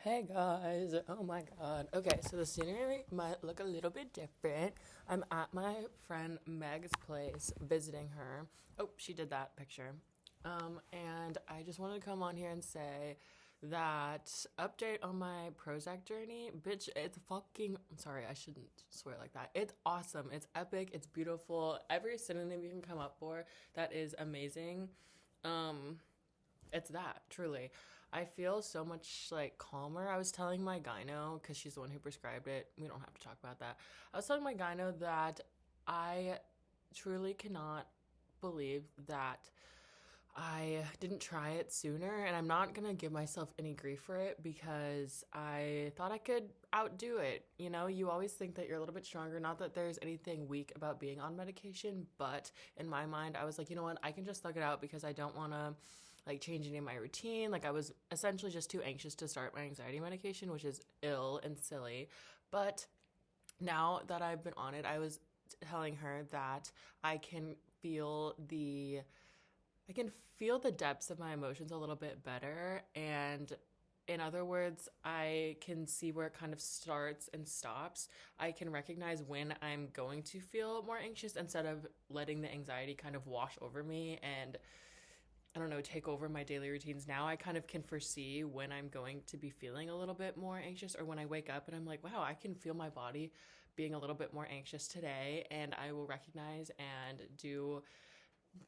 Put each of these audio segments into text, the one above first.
Hey guys, oh my god. Okay, so the scenery might look a little bit different. I'm at my friend Meg's place visiting her. Oh, she did that picture. And I just wanted to come on here and say that update on my Prozac journey. Bitch, it's fucking. I'm sorry, I shouldn't swear like that. It's awesome. It's epic. It's beautiful. Every synonym you can come up for that is amazing. Um, it's that, truly. I feel so much like calmer. I was telling my gyno, because she's the one who prescribed it. We don't have to talk about that. I was telling my gyno that I truly cannot believe that I didn't try it sooner, and I'm not gonna give myself any grief for it because I thought I could outdo it. You know, you always think that you're a little bit stronger. Not that there's anything weak about being on medication, but in my mind, I was like, you know what, I can just thug it out because I don't wanna like change any of my routine. Like I was essentially just too anxious to start my anxiety medication, which is ill and silly. But now that I've been on it, I was telling her that I can feel the I can feel the depths of my emotions a little bit better. And in other words, I can see where it kind of starts and stops. I can recognize when I'm going to feel more anxious instead of letting the anxiety kind of wash over me and I don't know, take over my daily routines. Now I kind of can foresee when I'm going to be feeling a little bit more anxious or when I wake up and I'm like, wow, I can feel my body being a little bit more anxious today. And I will recognize and do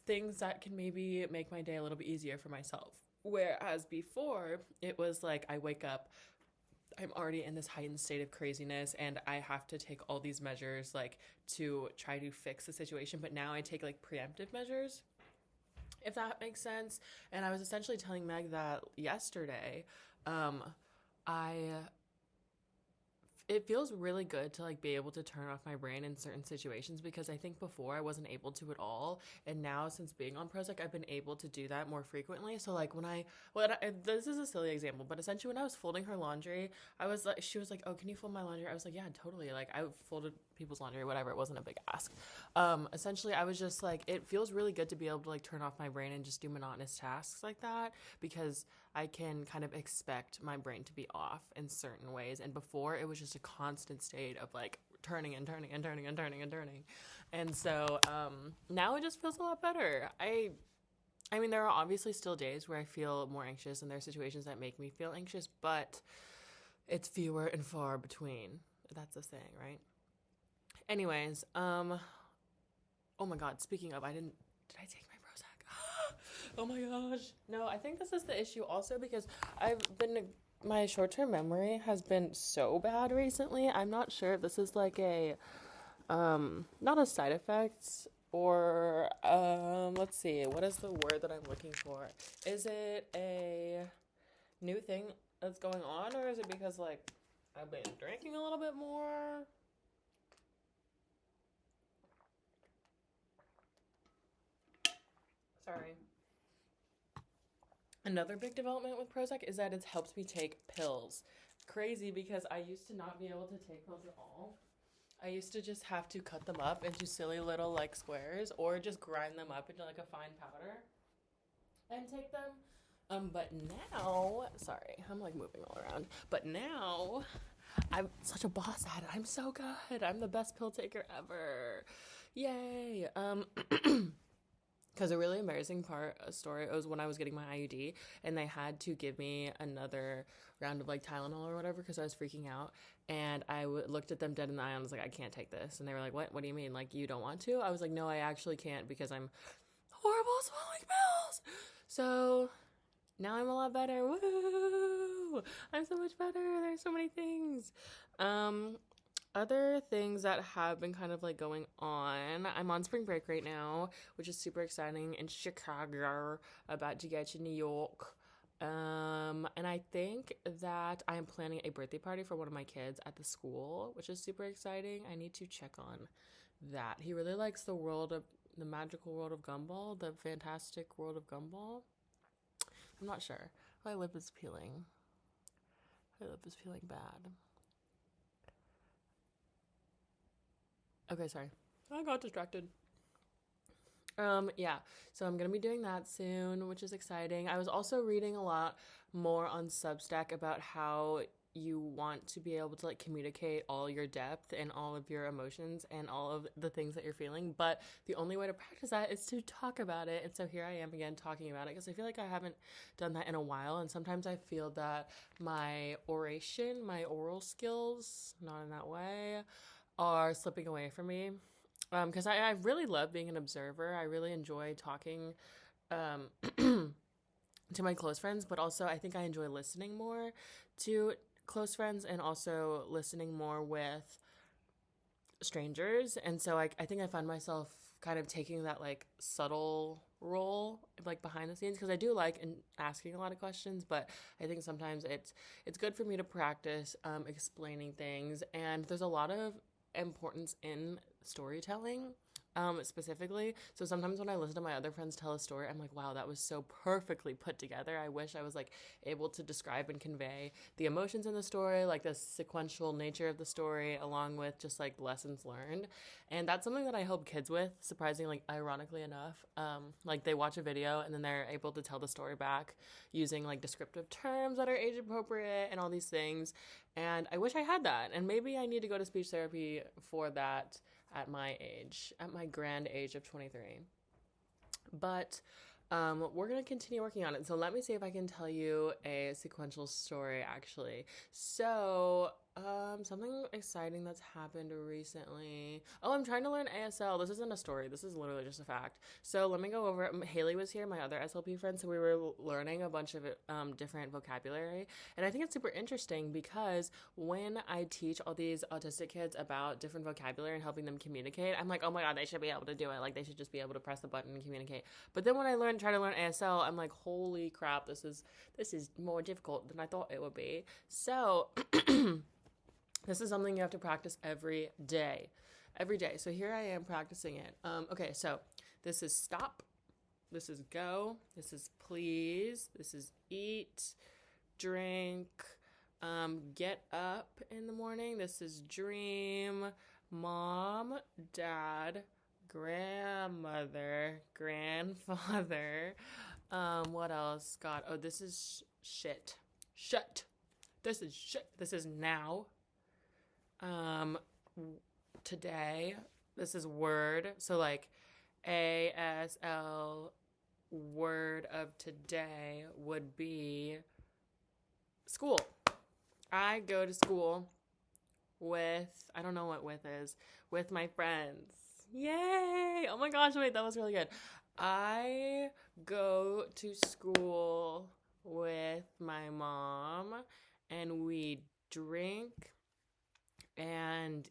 things that can maybe make my day a little bit easier for myself. Whereas before, it was like I wake up, I'm already in this heightened state of craziness and I have to take all these measures like to try to fix the situation. But now I take like preemptive measures, if that makes sense. And I was essentially telling Meg that yesterday. I it feels really good to like be able to turn off my brain in certain situations because I think before I wasn't able to at all, and now since being on Prozac, I've been able to do that more frequently. So like this is a silly example, but essentially when I was folding her laundry, I was like, she was like, "Oh, can you fold my laundry?" I was like, "Yeah, totally." Like I folded people's laundry, whatever. It wasn't a big ask. Essentially, I was just like, it feels really good to be able to like turn off my brain and just do monotonous tasks like that because I can kind of expect my brain to be off in certain ways. And before, it was just a constant state of like turning and turning and turning and turning and turning. And so now it just feels a lot better. I mean, there are obviously still days where I feel more anxious, and there are situations that make me feel anxious, but it's fewer and far between. That's the saying, right? Anyways, oh my god, speaking of, did I take my Prozac? Oh my gosh. No, I think this is the issue also because my short-term memory has been so bad recently. I'm not sure if this is like a, not a side effect or, let's see, what is the word that I'm looking for? Is it a new thing that's going on, or is it because like I've been drinking a little bit more? Sorry. Another big development with Prozac is that it helps me take pills. Crazy because I used to not be able to take pills at all. I used to just have to cut them up into silly little like squares or just grind them up into like a fine powder and take them. But now, sorry, I'm like moving all around. But now, I'm such a boss at it. I'm so good. I'm the best pill taker ever. Yay. Because a really embarrassing story was when I was getting my IUD and they had to give me another round of like Tylenol or whatever because I was freaking out. And I looked at them dead in the eye and I was like, I can't take this. And they were like, what? What do you mean? Like, you don't want to? I was like, no, I actually can't because I'm horrible at swallowing pills. So now I'm a lot better. Woo! I'm so much better. There's so many things. Um, Other things that have been kind of like going on. I'm on spring break right now, which is super exciting in Chicago, about to get to New York. And I think that I am planning a birthday party for one of my kids at the school, which is super exciting. I need to check on that. He really likes the magical world of Gumball, the fantastic world of Gumball. I'm not sure. My lip is peeling. My lip is peeling bad. Okay, sorry. I got distracted. Yeah, so I'm gonna be doing that soon, which is exciting. I was also reading a lot more on Substack about how you want to be able to like communicate all your depth and all of your emotions and all of the things that you're feeling, but the only way to practice that is to talk about it. And so here I am again talking about it because I feel like I haven't done that in a while, and sometimes I feel that my oration, my oral skills, not in that way, are slipping away from me because I really love being an observer. I really enjoy talking um, to my close friends, but also I think I enjoy listening more to close friends and also listening more with strangers. And so I think I find myself kind of taking that like subtle role like behind the scenes because I do like asking a lot of questions, but I think sometimes it's good for me to practice explaining things, and there's a lot of importance in storytelling specifically. So sometimes when I listen to my other friends tell a story, I'm like, wow, that was so perfectly put together. I wish I was like able to describe and convey the emotions in the story, like the sequential nature of the story, along with just like lessons learned. And that's something that I help kids with, surprisingly, ironically enough. Like they watch a video and then they're able to tell the story back using like descriptive terms that are age appropriate and all these things. And I wish I had that. And maybe I need to go to speech therapy for that at my age, at my grand age of 23. But we're going to continue working on it. So let me see if I can tell you a sequential story, actually. So, something exciting that's happened recently. Oh, I'm trying to learn ASL. This isn't a story. This is literally just a fact. So let me go over it. Haley was here, my other SLP friend, so we were learning a bunch of different vocabulary. And I think it's super interesting because when I teach all these autistic kids about different vocabulary and helping them communicate, I'm like, oh my God, they should be able to do it. Like, they should just be able to press the button and communicate. But then when I try to learn ASL, I'm like, holy crap, this is more difficult than I thought it would be. So this is something you have to practice every day. Every day. So here I am practicing it. Okay, so this is stop. This is go. This is please. This is eat, drink, get up in the morning. This is dream, mom, dad, grandmother, grandfather. What else? God. Oh, this is shit. Shut. This is shit. This is now. Today. This is word. So like ASL word of today would be school. I go to school with, I don't know what with is, with my friends. Yay! Oh my gosh, wait, that was really good. I go to school with my mom and we drink and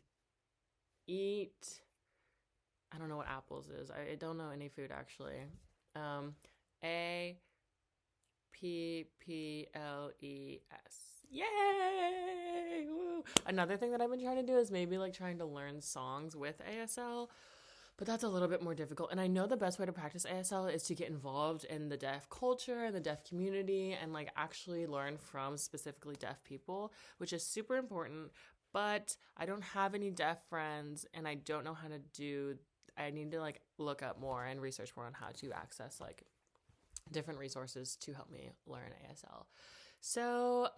eat. I don't know what apples is. I don't know any food actually. APPLES. Yay! Woo! Another thing that I've been trying to do is maybe like trying to learn songs with ASL, but that's a little bit more difficult. And I know the best way to practice ASL is to get involved in the deaf culture and the deaf community and like actually learn from specifically deaf people, which is super important. But I don't have any deaf friends and I don't know how to do. I need to like look up more and research more on how to access like different resources to help me learn ASL. So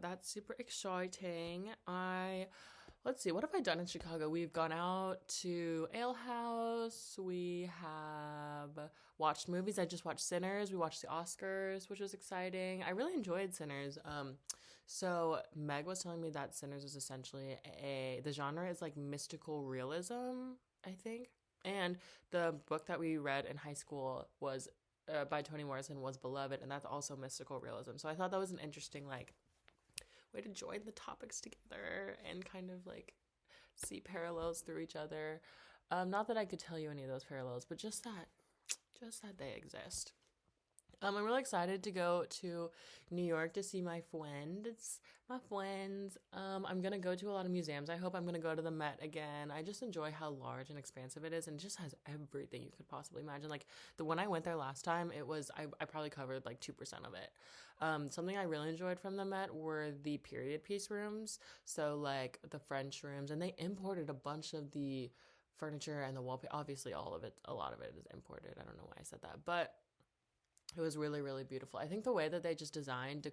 that's super exciting. Let's see, what have I done in Chicago? We've gone out to Ale House. We have watched movies. I just watched Sinners. We watched the Oscars, which was exciting. I really enjoyed Sinners. So Meg was telling me that Sinners is essentially the genre is like mystical realism, I think. And the book that we read in high school was by Toni Morrison was Beloved, and that's also mystical realism. So I thought that was an interesting like way to join the topics together and kind of like see parallels through each other. Not that I could tell you any of those parallels, but just that they exist. I'm really excited to go to New York to see my friends. I'm going to go to a lot of museums. I hope I'm going to go to the Met again. I just enjoy how large and expansive it is, and it just has everything you could possibly imagine. Like, when I went there last time, it was, I probably covered like 2% of it. Something I really enjoyed from the Met were the period piece rooms. So, like, the French rooms, and they imported a bunch of the furniture and the wallpaper. Obviously, a lot of it is imported. I don't know why I said that, but it was really, really beautiful. I think the way that they just designed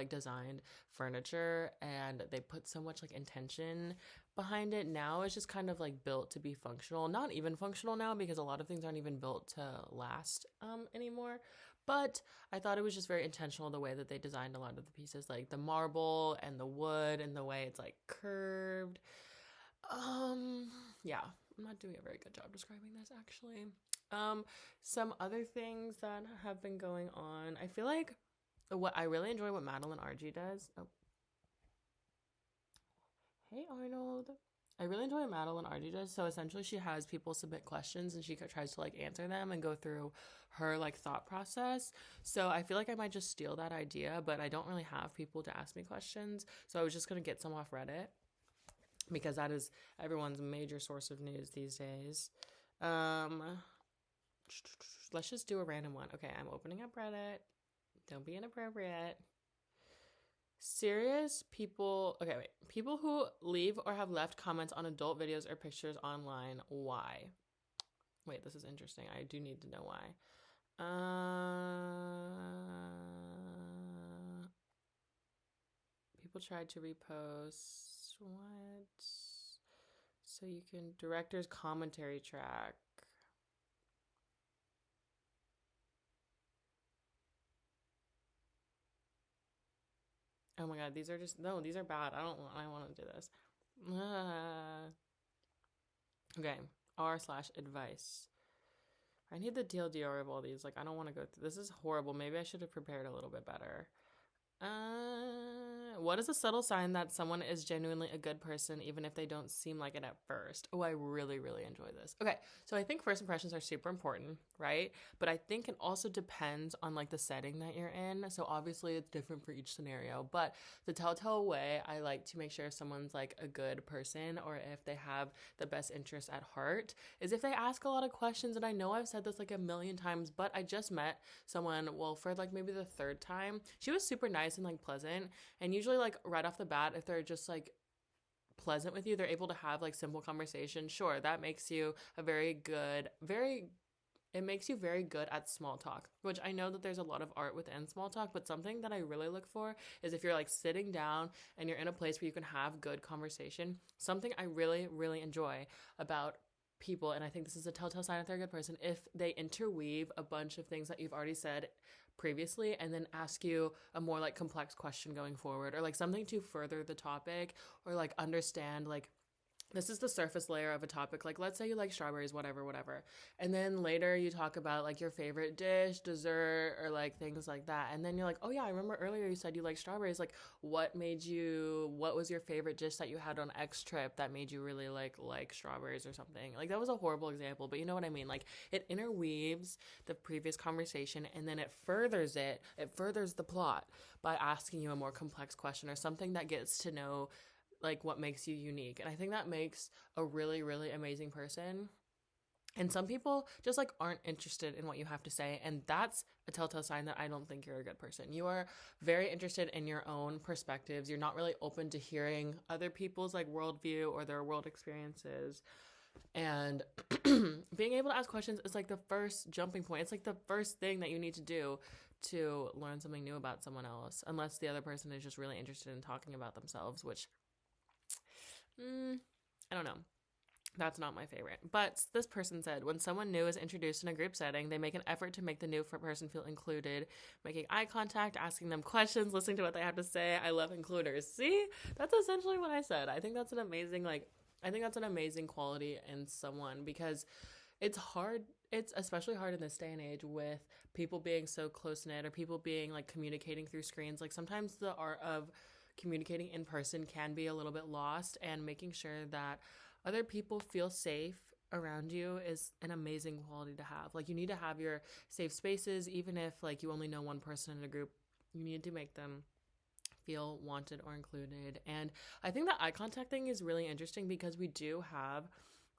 designed furniture, and they put so much like intention behind it. Now it's just kind of like built to be functional. Not even functional now, because a lot of things aren't even built to last anymore. But I thought it was just very intentional the way that they designed a lot of the pieces, like the marble and the wood and the way it's like curved. Yeah, I'm not doing a very good job describing this actually. Some other things that have been going on. I feel like what I really enjoy what Madeline RG does. Oh, hey Arnold. I really enjoy what Madeline RG does. So essentially, she has people submit questions and she tries to like answer them and go through her like thought process. So I feel like I might just steal that idea, but I don't really have people to ask me questions. So I was just gonna get some off Reddit, because that is everyone's major source of news these days. Let's just do a random one. Okay, I'm opening up Reddit. Don't be inappropriate. Serious people. Okay, wait. People who leave or have left comments on adult videos or pictures online. Why? Wait, this is interesting. I do need to know why. People tried to repost. What? So you can. Director's commentary track. Oh my god, these are just no, these are bad. I want to do this. Okay, r/advice. I need the TLDR of all these. Like, I don't want to go through. This is horrible. Maybe I should have prepared a little bit better. What is a subtle sign that someone is genuinely a good person, even if they don't seem like it at first? Oh, I really, really enjoy this. Okay, so I think first impressions are super important, right? But I think it also depends on like the setting that you're in. So obviously it's different for each scenario, but the telltale way I like to make sure if someone's like a good person or if they have the best interest at heart is if they ask a lot of questions. And I know I've said this like a million times, but I just met someone, well, for like maybe the third time. She was super nice and like pleasant, and usually like right off the bat, if they're just like pleasant with you, they're able to have like simple conversation. Sure, that makes you it makes you very good at small talk, which I know that there's a lot of art within small talk, but something that I really look for is if you're like sitting down and you're in a place where you can have good conversation. Something I really, really enjoy about people, and I think this is a telltale sign if they're a good person, if they interweave a bunch of things that you've already said previously and then ask you a more like complex question going forward, or like something to further the topic, or like understand like this is the surface layer of a topic. Like, let's say you like strawberries, whatever. And then later you talk about like your favorite dish, dessert, or like things like that. And then you're like, oh yeah, I remember earlier you said you like strawberries. Like, what was your favorite dish that you had on X trip that made you really like strawberries or something? Like, that was a horrible example, but you know what I mean? Like, it interweaves the previous conversation and then it furthers the plot by asking you a more complex question or something that gets to know like what makes you unique. And I think that makes a really, really amazing person. And some people just like aren't interested in what you have to say, and that's a telltale sign that I don't think you're a good person. You are very interested in your own perspectives. You're not really open to hearing other people's like worldview or their world experiences. And being able to ask questions is like the first jumping point. It's like the first thing that you need to do to learn something new about someone else, unless the other person is just really interested in talking about themselves, which I don't know. That's not my favorite. But this person said, when someone new is introduced in a group setting, they make an effort to make the new person feel included, making eye contact, asking them questions, listening to what they have to say. I love includers. See? That's essentially what I said. I think that's an amazing quality in someone, because it's hard. It's especially hard in this day and age with people being so close-knit, or people being like communicating through screens. Like, sometimes the art of communicating in person can be a little bit lost, and making sure that other people feel safe around you is an amazing quality to have. Like, you need to have your safe spaces, even if like you only know one person in a group. You need to make them feel wanted or included. And I think that eye contact thing is really interesting, because we do have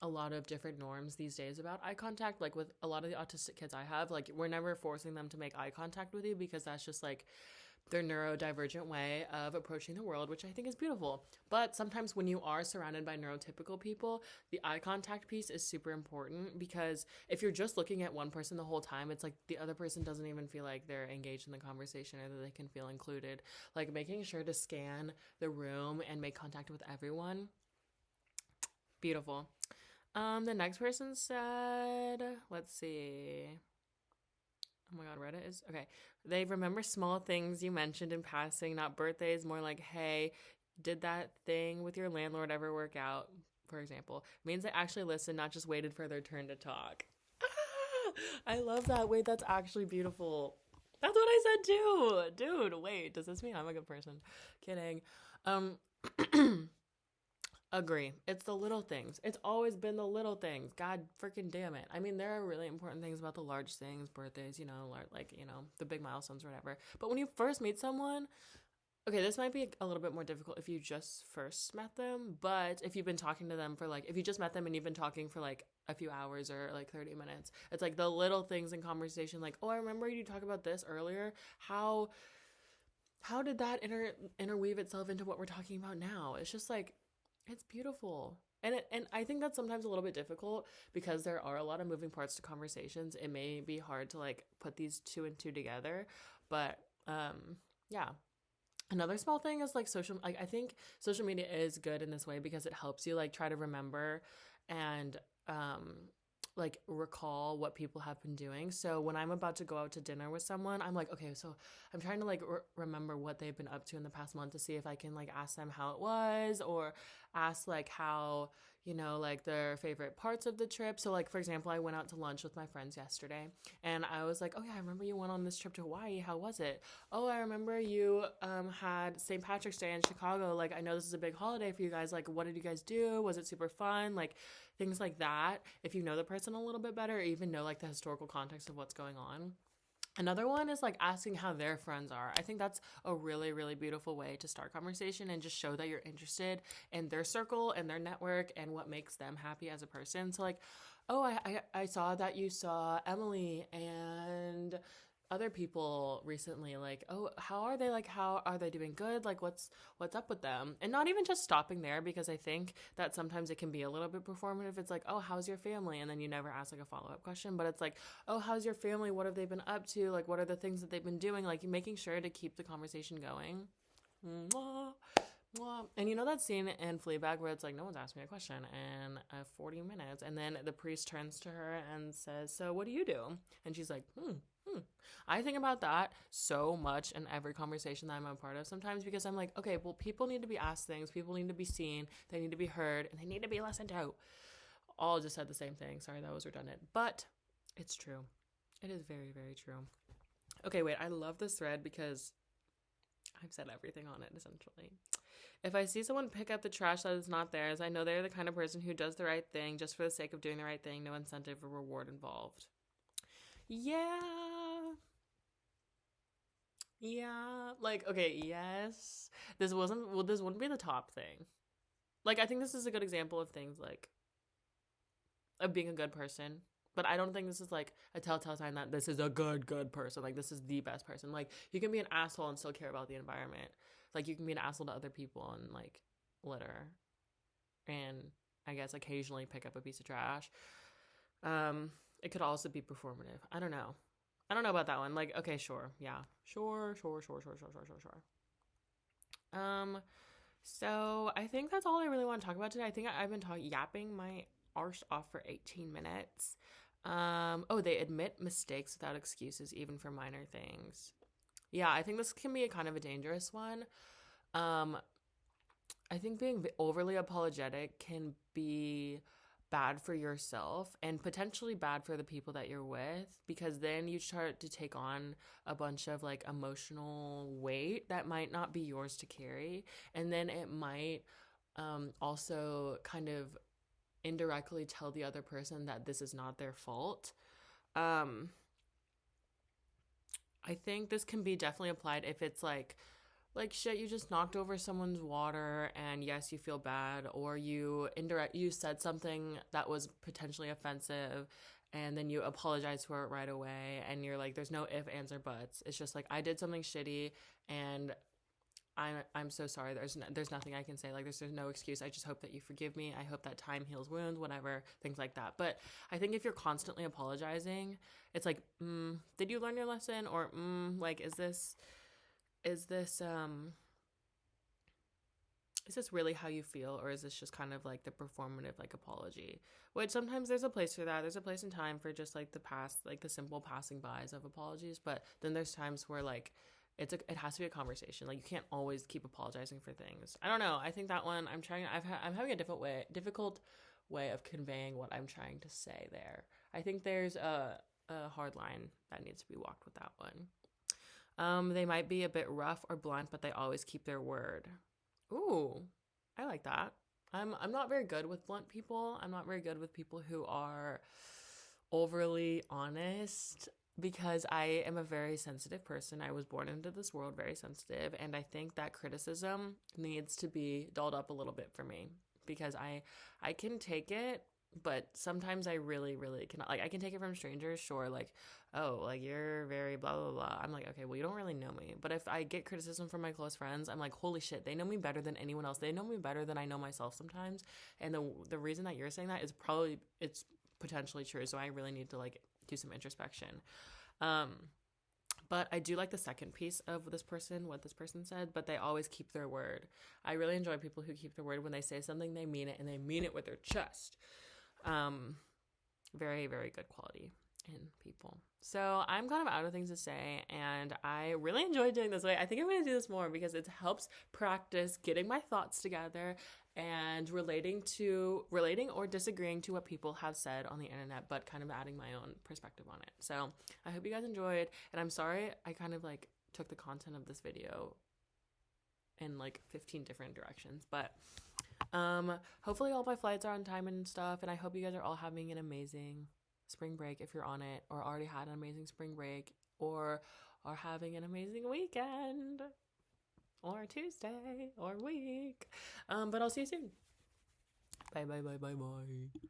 a lot of different norms these days about eye contact. Like, with a lot of the autistic kids I have, like, we're never forcing them to make eye contact with you, because that's just like their neurodivergent way of approaching the world, which I think is beautiful. But sometimes when you are surrounded by neurotypical people, the eye contact piece is super important, because if you're just looking at one person the whole time, it's like the other person doesn't even feel like they're engaged in the conversation or that they can feel included. Like making sure to scan the room and make contact with everyone. Beautiful. The next person said, let's see. Oh my god, Reddit is okay. They remember small things you mentioned in passing, not birthdays, more like, hey, did that thing with your landlord ever work out? For example, means they actually listened, not just waited for their turn to talk. I love that. Wait, that's actually beautiful. That's what I said too. Dude, wait, does this mean I'm a good person? Kidding. Agree. It's the little things. It's always been the little things. God freaking damn it. I mean, there are really important things about the large things, birthdays, like, the big milestones or whatever. But when you first meet someone, okay, this might be a little bit more difficult if you just first met them. But if you've been talking to them for if you just met them and you've been talking for a few hours or 30 minutes, it's like the little things in conversation, like, oh, I remember you talk about this earlier. How did that interweave itself into what we're talking about now? It's just like, it's beautiful. And I think that's sometimes a little bit difficult because there are a lot of moving parts to conversations. It may be hard to put these two and two together, but yeah. Another small thing is I think social media is good in this way because it helps you try to remember and recall what people have been doing. So when I'm about to go out to dinner with someone, I'm like, okay, so I'm trying to remember what they've been up to in the past month to see if I can ask them how it was, or ask how, their favorite parts of the trip. So for example, I went out to lunch with my friends yesterday and I was like, oh yeah, I remember you went on this trip to Hawaii. How was it? Oh, I remember you had St. Patrick's Day in Chicago. I know this is a big holiday for you guys. What did you guys do? Was it super fun? Things like that. If you know the person a little bit better, or even know the historical context of what's going on. Another one is asking how their friends are. I think that's a really, really beautiful way to start conversation and just show that you're interested in their circle and their network and what makes them happy as a person. So oh, I saw that you saw Emily and other people recently. Oh, how are they? How are they doing? Good? What's up with them? And not even just stopping there, because I think that sometimes it can be a little bit performative. It's oh, how's your family? And then you never ask a follow-up question, but it's oh, how's your family? What have they been up to? What are the things that they've been doing? Making sure to keep the conversation going. Mwah. And that scene in Fleabag where it's no one's asked me a question in 40 minutes, and then the priest turns to her and says, so what do you do? And she's like, I think about that so much in every conversation that I'm a part of sometimes, because I'm like, okay, well, people need to be asked things, people need to be seen, they need to be heard, and they need to be listened to. All just said the same thing. Sorry, that was redundant, but it's true. It is very, very true. Okay, wait, I love this thread because I've said everything on it, essentially. If I see someone pick up the trash that is not theirs, I know they're the kind of person who does the right thing just for the sake of doing the right thing, no incentive or reward involved. Yeah. Okay, yes. This wouldn't be the top thing. I think this is a good example of things of being a good person. But I don't think this is a telltale sign that this is a good person. This is the best person. You can be an asshole and still care about the environment. You can be an asshole to other people and litter. And I guess occasionally pick up a piece of trash. It could also be performative. I don't know about that one. Okay, sure. Yeah. Sure. So I think that's all I really want to talk about today. I think I've been yapping my arse off for 18 minutes. Oh, they admit mistakes without excuses, even for minor things. Yeah, I think this can be a kind of a dangerous one. I think being overly apologetic can be bad for yourself and potentially bad for the people that you're with, because then you start to take on a bunch of emotional weight that might not be yours to carry, and then it might also kind of indirectly tell the other person that this is not their fault. I think this can be definitely applied if it's shit, you just knocked over someone's water and yes, you feel bad, or you said something that was potentially offensive and then you apologize for it right away, and you're like, there's no if, ands, or buts. It's just like, I did something shitty, and I'm so sorry. There's nothing I can say. Like, there's no excuse. I just hope that you forgive me. I hope that time heals wounds, whatever, things like that. But I think if you're constantly apologizing, it's like, did you learn your lesson? Or like, is this really how you feel, or is this just kind of like the performative like apology? Which sometimes there's a place for that. There's a place and time for just like the simple passing bys of apologies. But then there's times where like it has to be a conversation. Like, you can't always keep apologizing for things. I don't know. I think that one I'm having a difficult way of conveying what I'm trying to say there. I think there's a hard line that needs to be walked with that one. They might be a bit rough or blunt, but they always keep their word. Ooh, I like that. I'm not very good with blunt people. I'm not very good with people who are overly honest, because I am a very sensitive person. I was born into this world very sensitive, and I think that criticism needs to be dolled up a little bit for me, because I can take it, but sometimes I really, really cannot. Like, I can take it from strangers, sure, like, oh, like, you're very blah, blah, blah. I'm like, okay, well, you don't really know me. But if I get criticism from my close friends, I'm like, holy shit, they know me better than anyone else. They know me better than I know myself sometimes. And the reason that you're saying that is probably, it's potentially true. So I really need to, like, do some introspection. But I do like the second piece of what this person said, but they always keep their word. I really enjoy people who keep their word. When they say something, they mean it, and they mean it with their chest. Very, very good quality in people. So I'm kind of out of things to say, and I really enjoyed doing this. I think I'm going to do this more, because it helps practice getting my thoughts together and relating or disagreeing to what people have said on the internet, but kind of adding my own perspective on it. So I hope you guys enjoyed, and I'm sorry I kind of like took the content of this video in like 15 different directions, but hopefully all my flights are on time and stuff, and I hope you guys are all having an amazing spring break if you're on it, or already had an amazing spring break, or are having an amazing weekend, or Tuesday, or week. But I'll see you soon. Bye.